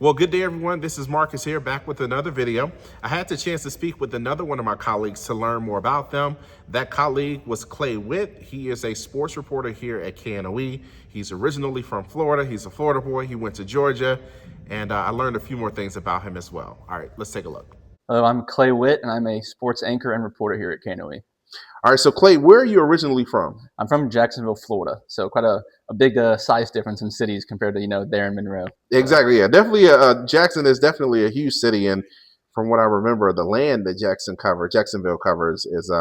Well, good day, everyone. This is Marcus here, back with another video. I had the chance to speak with another one of my colleagues to learn more about them. That colleague was Clay Witt. He is a sports reporter here at KNOE. He's originally from Florida. He's a Florida boy. He went to Georgia, and I learned a few more things about him as well. All right, let's take a look. Hello, I'm Clay Witt, and I'm a sports anchor and reporter here at KNOE. All right, so Clay, where are you originally from? I'm from Jacksonville, Florida, so quite a big size difference in cities compared to, there in Monroe. Exactly, yeah. Definitely, Jackson is definitely a huge city, and from what I remember, the land that Jacksonville covers is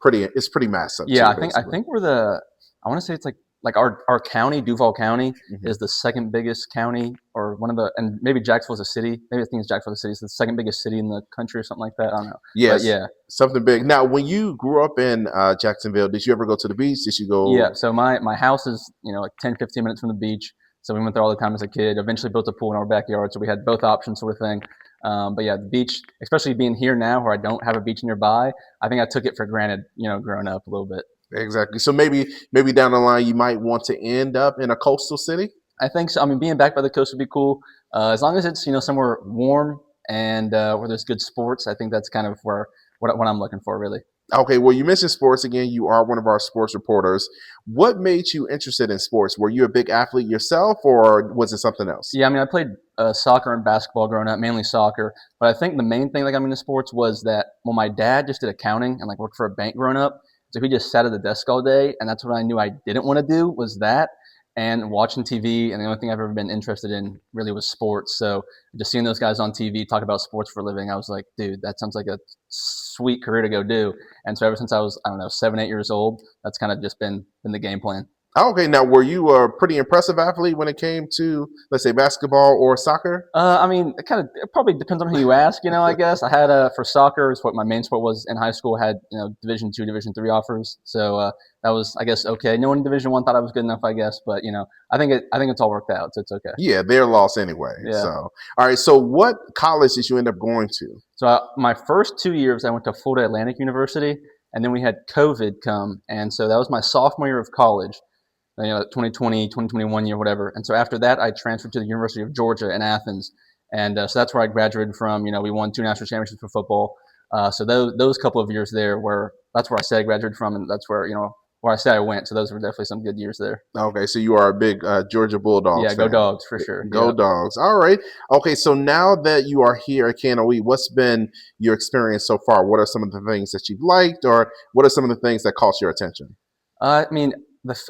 pretty massive. Yeah, too, I think we're I want to say it's like our county, Duval County, is the second biggest county, or one of the, and maybe Jacksonville's a city. Maybe I think it's Jacksonville City. It's the second biggest city in the country or something like that. I don't know. Yes, but yeah, something big. Now, when you grew up in Jacksonville, did you ever go to the beach? Did you go? Yeah, so my house is like 10, 15 minutes from the beach. So we went there all the time as a kid. Eventually built a pool in our backyard, so we had both options, sort of thing. But yeah, the beach, especially being here now where I don't have a beach nearby, I think I took it for granted, growing up a little bit. Exactly. So maybe down the line you might want to end up in a coastal city. I think so. I mean, being back by the coast would be cool, as long as it's somewhere warm and where there's good sports. I think that's kind of what I'm looking for, really. Okay, well, you mentioned sports again. You are one of our sports reporters. What made you interested in sports? Were you a big athlete yourself, or was it something else? Yeah, I mean, I played soccer and basketball growing up, mainly soccer. But I think the main thing that got me into sports was that, well, my dad just did accounting and worked for a bank growing up. So he just sat at the desk all day, and that's what I knew I didn't want to do, was that, and watching TV. And the only thing I've ever been interested in really was sports. So just seeing those guys on TV talk about sports for a living, I was like, dude, that sounds like a sweet career to go do. And so ever since I was, I don't know, 7, 8 years old, that's kind of just been the game plan. Okay, now were you a pretty impressive athlete when it came to, let's say, basketball or soccer? I mean, it probably depends on who you ask. I guess I had for soccer is what my main sport was in high school. I had Division II, Division III offers, so that was, I guess, okay. No one in Division I thought I was good enough, I guess, but I think it's all worked out, so it's okay. Yeah, they're lost anyway. Yeah. So, all right. So, what college did you end up going to? So my first 2 years, I went to Florida Atlantic University, and then we had COVID come, and so that was my sophomore year of college. 2020, 2021 year, whatever. And so after that, I transferred to the University of Georgia in Athens. And so that's where I graduated from. We won 2 national championships for football. So those couple of years there that's where I said I graduated from, and that's where, where I said I went. So those were definitely some good years there. Okay, so you are a big Georgia Bulldogs fan. Go Dogs, for sure. Go Dogs. All right. Okay, so now that you are here at KNOE, what's been your experience so far? What are some of the things that you've liked, or what are some of the things that caught your attention? I mean,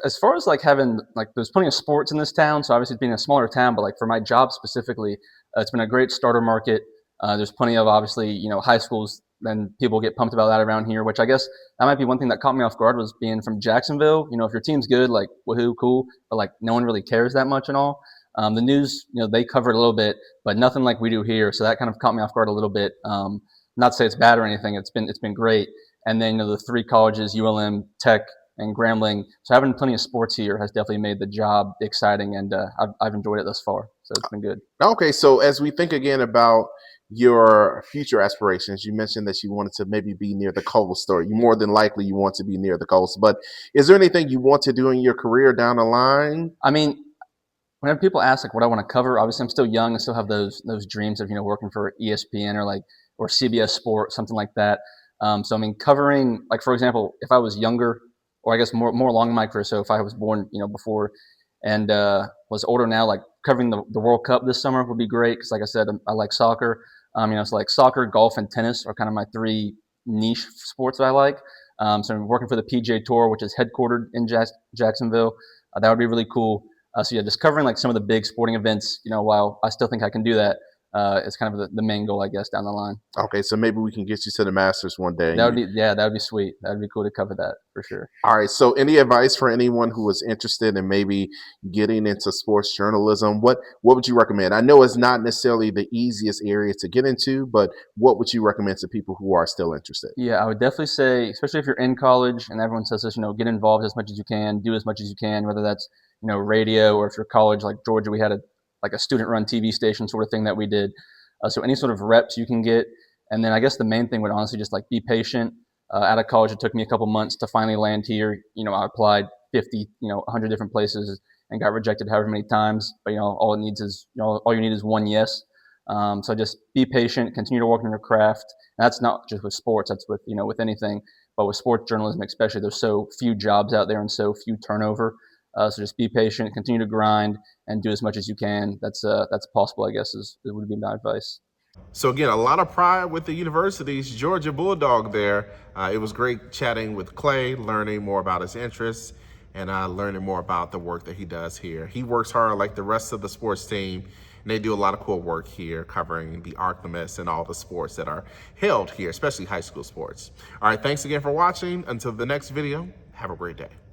as far as having there's plenty of sports in this town, so obviously it's being a smaller town, but for my job specifically, it's been a great starter market. There's plenty of, obviously, high schools, and people get pumped about that around here, which I guess that might be one thing that caught me off guard, was being from Jacksonville. If your team's good, woohoo, cool, but no one really cares that much and all. The news, they cover it a little bit, but nothing like we do here, so that kind of caught me off guard a little bit. Not to say it's bad or anything, it's been great. And then the 3 colleges, ULM, Tech, and Grambling. So having plenty of sports here has definitely made the job exciting, and I've enjoyed it thus far. So it's been good. Okay, so as we think again about your future aspirations, you mentioned that you wanted to maybe be near the coast, or more than likely you want to be near the coast. But is there anything you want to do in your career down the line? I mean, whenever people ask what I want to cover, obviously I'm still young and still have those dreams of working for ESPN or CBS Sport, something like that. So I mean, covering, for example, if I was younger, or I guess more along in my career. So if I was born, before, and was older now, covering the World Cup this summer would be great, because like I said, I like soccer. So soccer, golf, and tennis are kind of my 3 niche sports that I like. So I'm working for the PGA Tour, which is headquartered in Jacksonville. That would be really cool. So yeah, just covering some of the big sporting events, while I still think I can do that, is kind of the main goal, I guess, down the line. Okay, so maybe we can get you to the Masters one day. That would be sweet. That would be cool to cover that, for sure. All right, so any advice for anyone who is interested in maybe getting into sports journalism? What would you recommend? I know it's not necessarily the easiest area to get into, but what would you recommend to people who are still interested? Yeah, I would definitely say, especially if you're in college, and everyone says this, get involved as much as you can, do as much as you can, whether that's radio, or if you're college like Georgia, we had a student-run TV station sort of thing that we did. So any sort of reps you can get. And then I guess the main thing would honestly just be patient. Out of college, it took me a couple months to finally land here. I applied 50, 100 different places. and got rejected however many times. But all it needs is all you need is one yes. So just be patient, continue to work on your craft. And that's not just with sports; that's with with anything. But with sports journalism, especially, there's so few jobs out there and so few turnover. So just be patient, continue to grind, and do as much as you can. That's possible, I guess, would be my advice. So again, a lot of pride with the university's Georgia Bulldog there. It was great chatting with Clay, learning more about his interests and learning more about the work that he does here. He works hard like the rest of the sports team, and they do a lot of cool work here covering the Artemis and all the sports that are held here, especially high school sports. All right, thanks again for watching. Until the next video, have a great day.